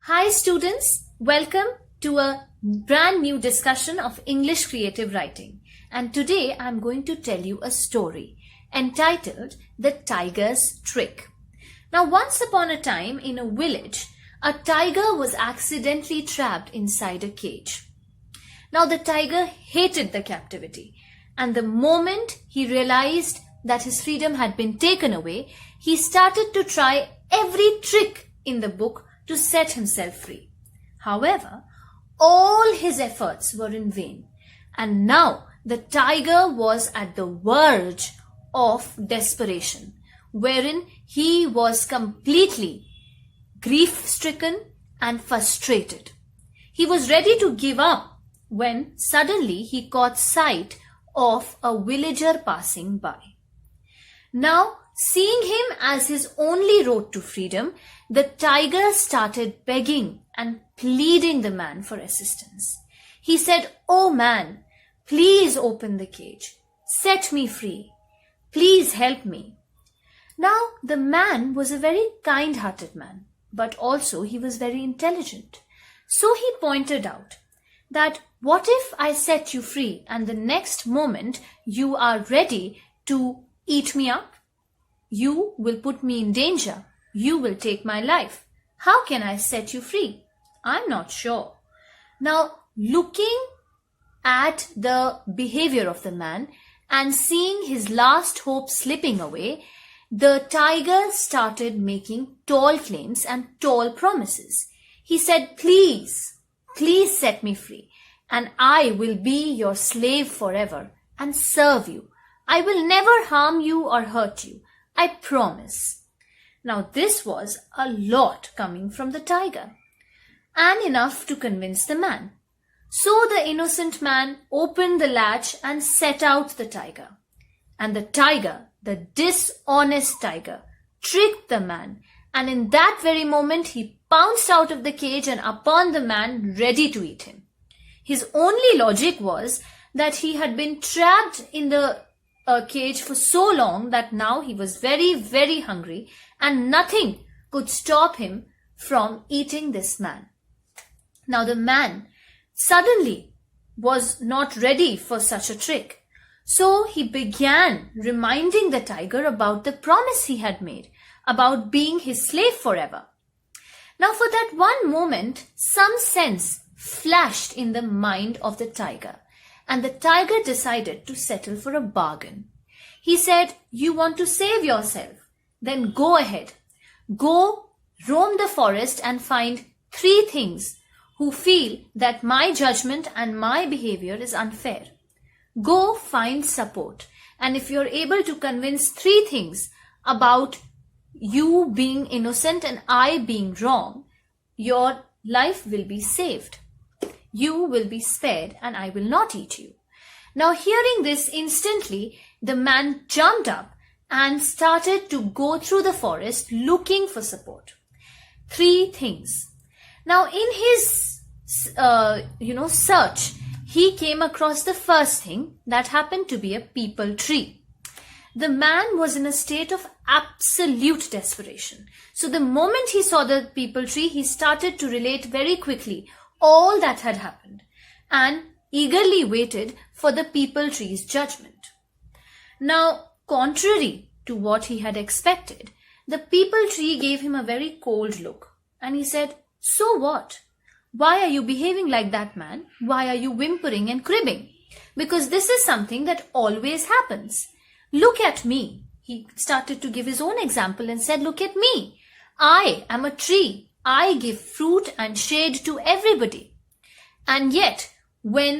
Hi students, welcome to a brand new discussion of English creative writing. And today I'm going to tell you a story entitled The Tiger's Trick. Now once upon a time in a village, a tiger was accidentally trapped inside a cage. Now the tiger hated the captivity, and the moment he realized that his freedom had been taken away, he started to try every trick in the book to set himself free. However, all his efforts were in vain, and now the tiger was at the verge of desperation, wherein he was completely grief-stricken and frustrated. He was ready to give up when suddenly he caught sight of a villager passing by. Now, seeing him as his only road to freedom, the tiger started begging and pleading the man for assistance. He said, "Oh man, please open the cage. Set me free. Please help me." Now, the man was a very kind-hearted man, but also he was very intelligent. So he pointed out that what if I set you free and the next moment you are ready to eat me up? You will put me in danger. You will take my life. How can I set you free? I'm not sure. Now, looking at the behavior of the man and seeing his last hope slipping away, the tiger started making tall claims and tall promises. He said, please set me free, and I will be your slave forever and serve you. I will never harm you or hurt you. I promise. Now this was a lot coming from the tiger, and enough to convince the man. So the innocent man opened the latch and set out the tiger. And the tiger, the dishonest tiger, tricked the man, and in that very moment he pounced out of the cage and upon the man, ready to eat him. His only logic was that he had been trapped in the cage for so long that now he was very, very hungry and nothing could stop him from eating this man. Now the man suddenly was not ready for such a trick. So he began reminding the tiger about the promise he had made about being his slave forever. Now for that one moment, some sense flashed in the mind of the tiger, and the tiger decided to settle for a bargain. He said, "You want to save yourself? Then go ahead. Go roam the forest and find 3 things who feel that my judgment and my behavior is unfair. Go find support. And if you're able to convince 3 things about you being innocent and I being wrong, your life will be saved. You will be spared and I will not eat you." Now hearing this, instantly the man jumped up and started to go through the forest looking for support. 3 things. Now in his search, he came across the first thing that happened to be a peepal tree. The man was in a state of absolute desperation. So the moment he saw the peepal tree, he started to relate very quickly all that had happened and eagerly waited for the peepal tree's judgment. Now, contrary to what he had expected, the peepal tree gave him a very cold look, and he said, "So what? Why are you behaving like that, man? Why are you whimpering and cribbing? Because this is something that always happens. Look at me." He started to give his own example and said, "Look at me. I am a tree. I give fruit and shade to everybody. And yet, when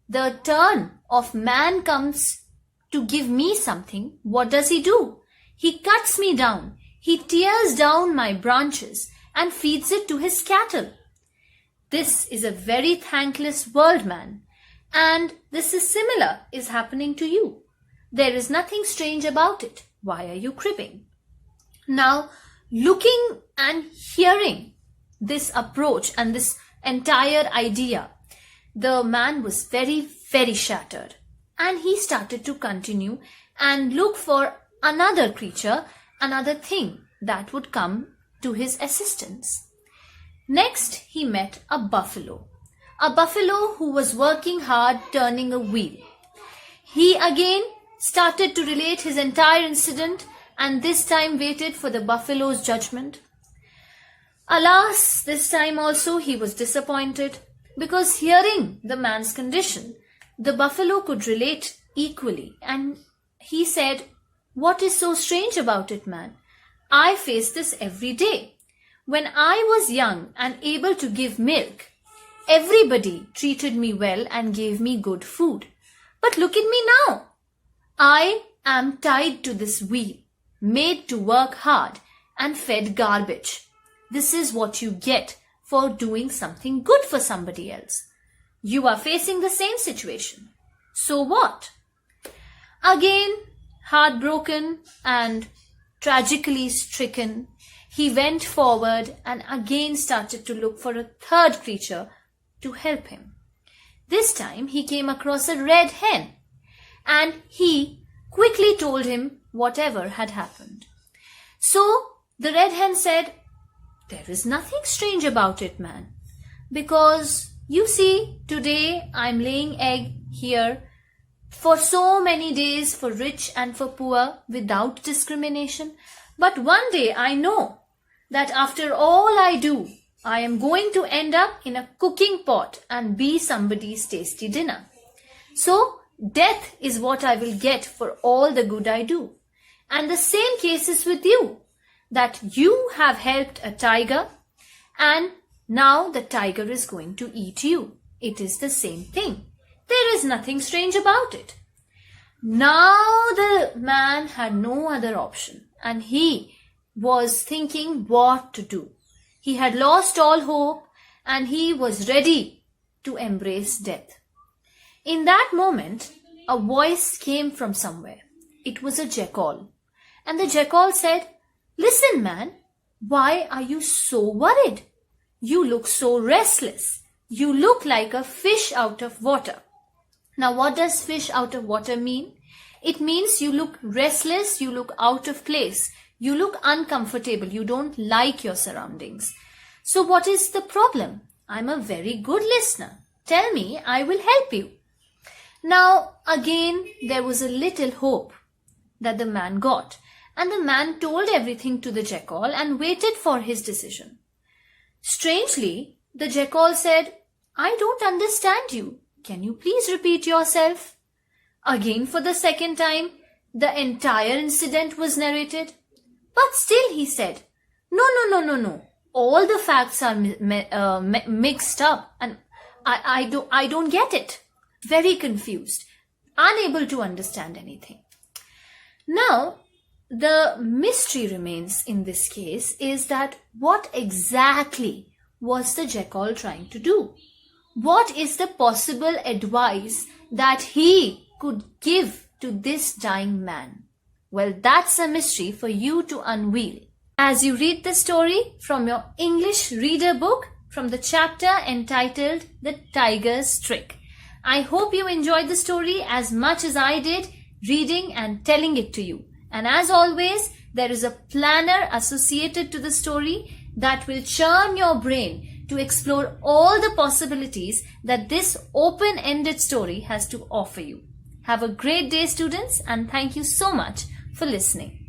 the turn of man comes to give me something, what does he do? He cuts me down. He tears down my branches and feeds it to his cattle. This is a very thankless world, man. And this is similar is happening to you. There is nothing strange about it. Why are you cribbing?" Now, looking and hearing this approach and this entire idea, the man was very, very shattered, and he started to continue and look for another creature, another thing that would come to his assistance. Next, he met a buffalo who was working hard turning a wheel. He again started to relate his entire incident and this time waited for the buffalo's judgment. Alas, this time also he was disappointed because hearing the man's condition, the buffalo could relate equally and he said, "What is so strange about it, man? I face this every day. When I was young and able to give milk, everybody treated me well and gave me good food. But look at me now. I am tied to this wheel, made to work hard and fed garbage. This is what you get for doing something good for somebody else. You are facing the same situation. So what?" Again, heartbroken and tragically stricken, he went forward and again started to look for a third creature to help him. This time he came across a red hen and he quickly told him whatever had happened. So the red hen said, "There is nothing strange about it, man, because you see, today I'm laying egg here for so many days for rich and for poor without discrimination. But one day I know that after all I do, I am going to end up in a cooking pot and be somebody's tasty dinner. So death is what I will get for all the good I do. And the same case is with you, that you have helped a tiger and now the tiger is going to eat you. It is the same thing. There is nothing strange about it." Now the man had no other option and he was thinking what to do. He had lost all hope and he was ready to embrace death. In that moment, a voice came from somewhere. It was a jackal. And the jackal said, "Listen, man, why are you so worried? You look so restless. You look like a fish out of water." Now, what does fish out of water mean? It means you look restless, you look out of place, you look uncomfortable, you don't like your surroundings. So what is the problem? I'm a very good listener. Tell me, I will help you. Now, again, there was a little hope that the man got, and the man told everything to the jackal and waited for his decision. Strangely, the jackal said, "I don't understand you. Can you please repeat yourself?" Again, for the second time, the entire incident was narrated. But still he said, No. All the facts are mixed up and I don't get it. Very confused, unable to understand anything. Now, the mystery remains in this case is that what exactly was the jackal trying to do? What is the possible advice that he could give to this dying man? Well, that's a mystery for you to unveil as you read the story from your English reader book from the chapter entitled The Tiger's Trick. I hope you enjoyed the story as much as I did reading and telling it to you. And as always, there is a planner associated to the story that will churn your brain to explore all the possibilities that this open-ended story has to offer you. Have a great day, students, and thank you so much for listening.